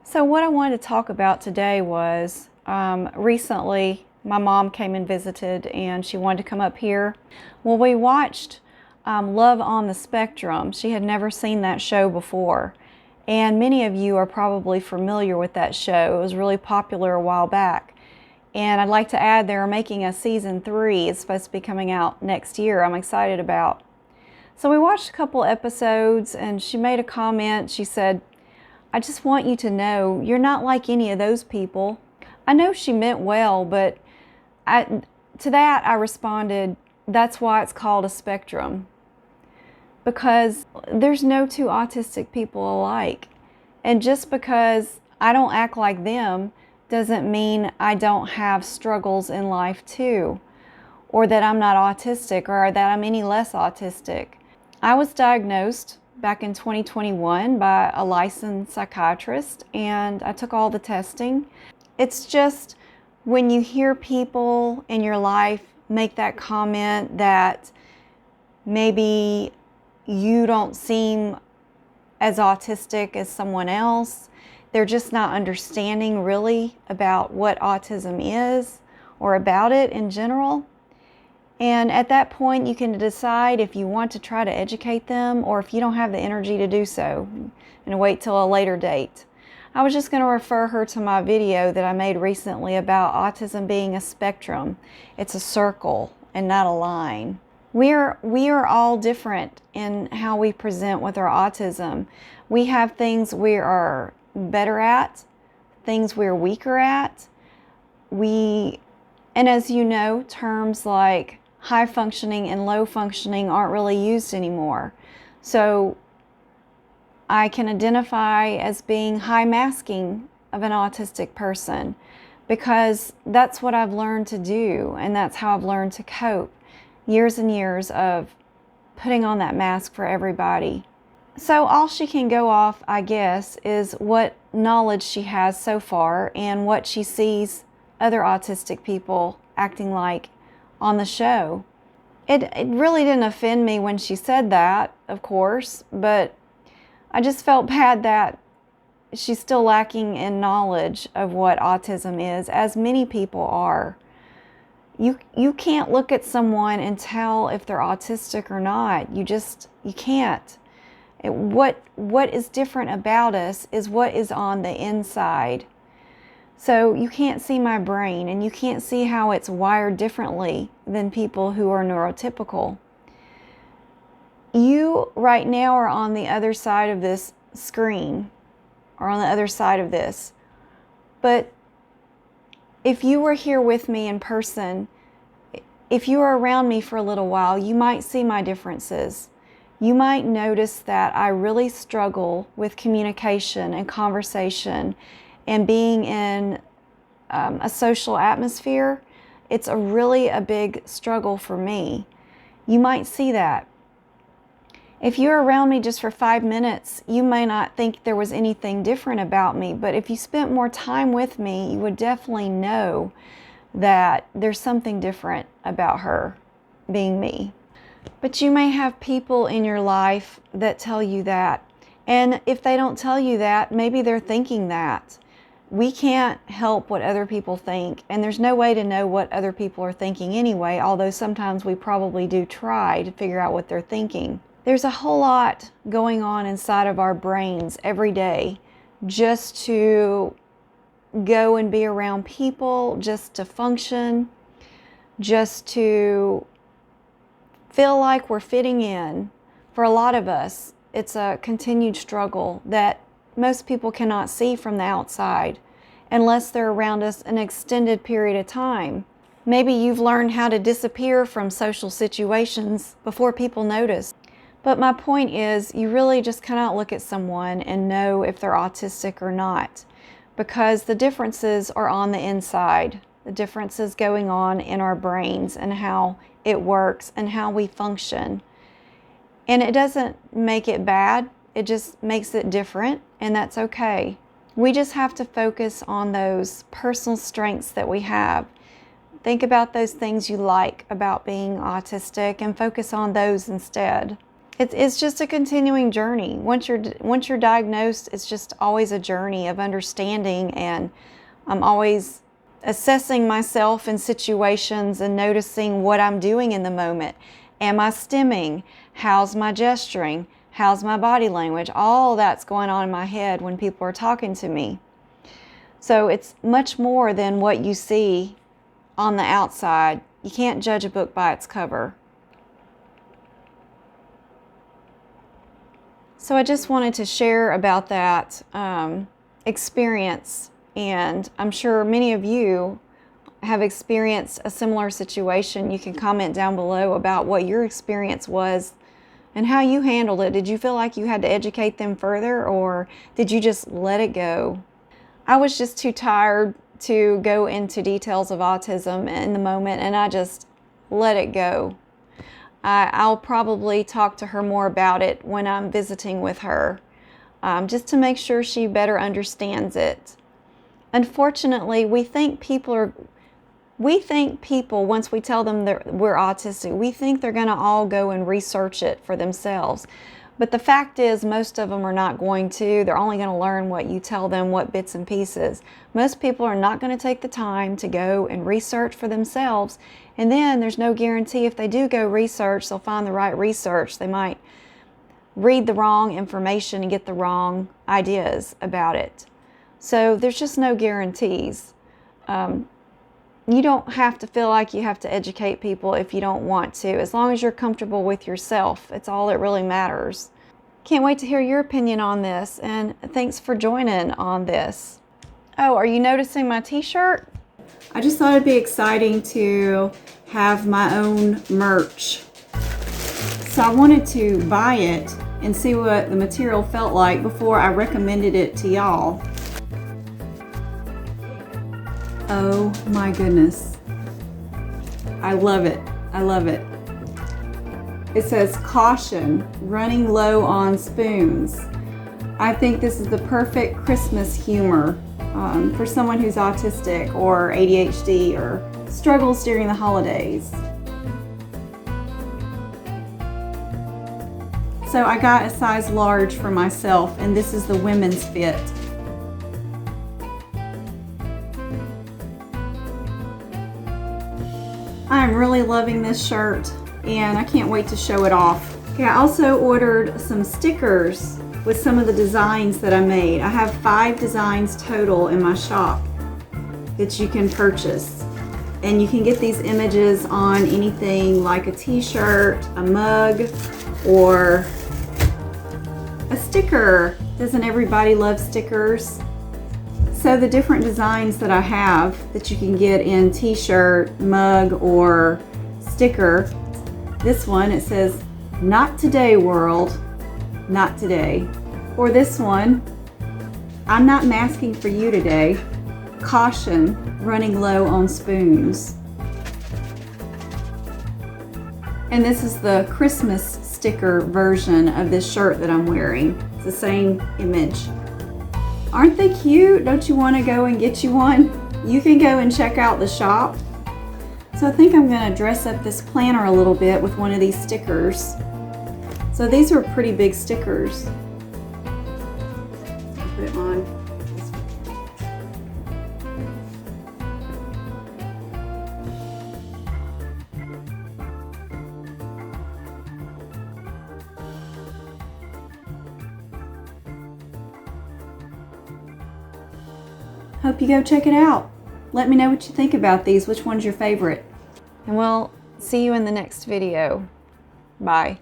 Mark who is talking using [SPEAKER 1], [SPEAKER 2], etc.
[SPEAKER 1] So what I wanted to talk about today was recently my mom came and visited and she wanted to come up here. Well, we watched Love on the Spectrum. She had never seen that show before. And many of you are probably familiar with that show. It was really popular a while back. And I'd like to add they're making a season 3. It's supposed to be coming out next year. I'm excited about. So we watched a couple episodes and she made a comment. She said, I just want you to know you're not like any of those people. I know she meant well, but to that I responded, that's why it's called a spectrum. Because there's no two autistic people alike. And just because I don't act like them doesn't mean I don't have struggles in life too, or that I'm not autistic, or that I'm any less autistic. I was diagnosed back in 2021 by a licensed psychiatrist, and I took all the testing. It's just when you hear people in your life make that comment that maybe you don't seem as autistic as someone else, they're just not understanding really about what autism is or about it in general. And at that point, you can decide if you want to try to educate them or if you don't have the energy to do so and wait till a later date. I was just going to refer her to my video that I made recently about autism being a spectrum. It's a circle and not a line. We are all different in how we present with our autism. We have things we are better at, things we're weaker at. And as you know, terms like high functioning and low functioning aren't really used anymore. So I can identify as being high masking of an autistic person because that's what I've learned to do, and that's how I've learned to cope. Years and years of putting on that mask for everybody. So all she can go off, I guess, is what knowledge she has so far and what she sees other autistic people acting like on the show. It really didn't offend me when she said that, of course, but I just felt bad that she's still lacking in knowledge of what autism is, as many people are. You can't look at someone and tell if they're autistic or not. You can't. What is different about us is what is on the inside. So you can't see my brain, and you can't see how it's wired differently than people who are neurotypical. You right now are on the other side of this screen, or on the other side of this. But if you were here with me in person, if you were around me for a little while, you might see my differences. You might notice that I really struggle with communication and conversation and being in a social atmosphere. It's really a big struggle for me. You might see that. If you're around me just for 5 minutes, you may not think there was anything different about me, but if you spent more time with me, you would definitely know that there's something different about her being me. But you may have people in your life that tell you that. And if they don't tell you that, maybe they're thinking that. We can't help what other people think, and there's no way to know what other people are thinking anyway, although sometimes we probably do try to figure out what they're thinking. There's a whole lot going on inside of our brains every day just to go and be around people, just to function, just to feel like we're fitting in. For a lot of us, it's a continued struggle that most people cannot see from the outside unless they're around us an extended period of time. Maybe you've learned how to disappear from social situations before people notice. But my point is, you really just cannot look at someone and know if they're autistic or not, because the differences are on the inside. The differences going on in our brains and how it works and how we function. And it doesn't make it bad, it just makes it different, and that's okay. We just have to focus on those personal strengths that we have. Think about those things you like about being autistic and focus on those instead. It's just a continuing journey. Once you're diagnosed, it's just always a journey of understanding, and I'm always assessing myself in situations and noticing what I'm doing in the moment. Am I stimming? How's my gesturing? How's my body language? All that's going on in my head when people are talking to me. So it's much more than what you see on the outside. You can't judge a book by its cover. So I just wanted to share about that experience, and I'm sure many of you have experienced a similar situation. You can comment down below about what your experience was and how you handled it. Did you feel like you had to educate them further, or did you just let it go? I was just too tired to go into details of autism in the moment, and I just let it go. I'll probably talk to her more about it when I'm visiting with her, just to make sure she better understands it. Unfortunately, we think people, once we tell them that we're autistic, we think they're going to all go and research it for themselves. But the fact is, most of them are not going to. They're only going to learn what you tell them, what bits and pieces. Most people are not going to take the time to go and research for themselves. And then there's no guarantee if they do go research, they'll find the right research. They might read the wrong information and get the wrong ideas about it. So there's just no guarantees. You don't have to feel like you have to educate people if you don't want to. As long as you're comfortable with yourself, it's all that really matters. Can't wait to hear your opinion on this, and thanks for joining on this. Oh, are you noticing my t-shirt? I just thought it'd be exciting to have my own merch. So I wanted to buy it and see what the material felt like before I recommended it to y'all. Oh my goodness. I love it. I love it. It says, "Caution, running low on spoons." I think this is the perfect Christmas humor for someone who's autistic or ADHD or struggles during the holidays. So I got a size large for myself, and this is the women's fit. I'm really loving this shirt, and I can't wait to show it off. Okay, I also ordered some stickers with some of the designs that I made. I have 5 designs total in my shop that you can purchase. And you can get these images on anything like a t-shirt, a mug, or a sticker. Doesn't everybody love stickers? So the different designs that I have that you can get in t-shirt, mug, or sticker. This one, it says, "Not today, world, not today." Or this one, "I'm not masking for you today. Caution, running low on spoons." And this is the Christmas sticker version of this shirt that I'm wearing. It's the same image. Aren't they cute? Don't you want to go and get you one? You can go and check out the shop. So I think I'm going to dress up this planner a little bit with one of these stickers. So these are pretty big stickers. I'll put it on. Hope you go check it out. Let me know what you think about these. Which one's your favorite? And we'll see you in the next video. Bye.